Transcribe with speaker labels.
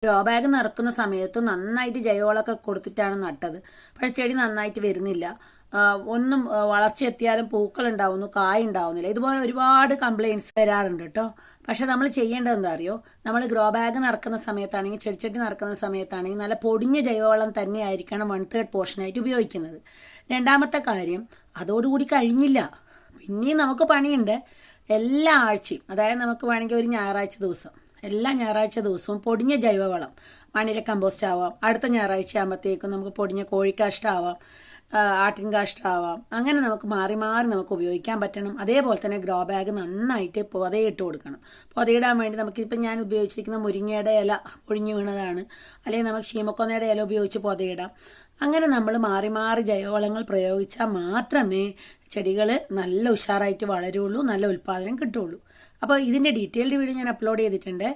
Speaker 1: Grow bag നിറക്കുന്ന സമയത്ത് നന്നായിട്ട് ജൈവവളമൊക്കെ കൊടുത്തിട്ടാണ് നട്ടത്. പക്ഷെ ചെടി നന്നായിട്ട് വരുന്നില്ല. ഒന്നും വളർച്ച എത്തിയാലും പൂക്കൾ ഉണ്ടാവുന്നു, കായ് ഉണ്ടാവുന്നില്ല. ഇതുപോലെ ഒരുപാട് കംപ്ലയിൻസ് വരാറുണ്ട് കേട്ടോ. പക്ഷെ നമ്മൾ ചെയ്യേണ്ടത് എന്താ അറിയോ, നമ്മൾ ഗ്രോ ബാഗ് നിറക്കുന്ന സമയത്താണെങ്കിൽ, ചെടിച്ചട്ടി നിറക്കുന്ന സമയത്താണെങ്കിൽ നല്ല പൊടിഞ്ഞ ജൈവവളം തന്നെ ആയിരിക്കണം 1/3 പോർഷനായിട്ട് ഉപയോഗിക്കുന്നത്. രണ്ടാമത്തെ കാര്യം, അതോടുകൂടി കഴിഞ്ഞില്ല, പിന്നെയും നമുക്ക് പണിയുണ്ട്. എല്ലാ ആഴ്ചയും, അതായത് നമുക്ക് വേണമെങ്കിൽ ഒരു ഞായറാഴ്ച ദിവസം, എല്ലാ ഞായറാഴ്ച ദിവസവും പൊടിഞ്ഞ ജൈവവളം, മണ്ണിര കമ്പോസ്റ്റ് ആവാം, അടുത്ത ഞായറാഴ്ച ആകുമ്പോഴത്തേക്കും നമുക്ക് പൊടിഞ്ഞ കോഴിക്കാഷ്ടമാവാം, ആട്ടിൻ കാഷ്ടമാവാം, അങ്ങനെ നമുക്ക് മാറി മാറി നമുക്ക് ഉപയോഗിക്കാൻ പറ്റണം. അതേപോലെ തന്നെ ഗ്രോ ബാഗ് നന്നായിട്ട് പൊതയിട്ട് കൊടുക്കണം. പൊതയിടാൻ വേണ്ടി നമുക്കിപ്പം ഞാൻ ഉപയോഗിച്ചിരിക്കുന്ന മുരിങ്ങയുടെ ഇല പൊഴിഞ്ഞു വീണതാണ്, അല്ലെങ്കിൽ നമുക്ക് ശീമക്കൊന്നയുടെ ഇല ഉപയോഗിച്ച് പൊതയിടാം. അങ്ങനെ നമ്മൾ മാറി മാറി ജൈവവളങ്ങൾ പ്രയോഗിച്ചാൽ മാത്രമേ ചെടികൾ നല്ല ഉഷാറായിട്ട് വളരുള്ളൂ, നല്ല ഉൽപ്പാദനം കിട്ടുള്ളൂ. അപ്പോൾ ഇതിൻ്റെ ഡീറ്റെയിൽഡ് വീഡിയോ ഞാൻ അപ്ലോഡ് ചെയ്തിട്ടുണ്ട്.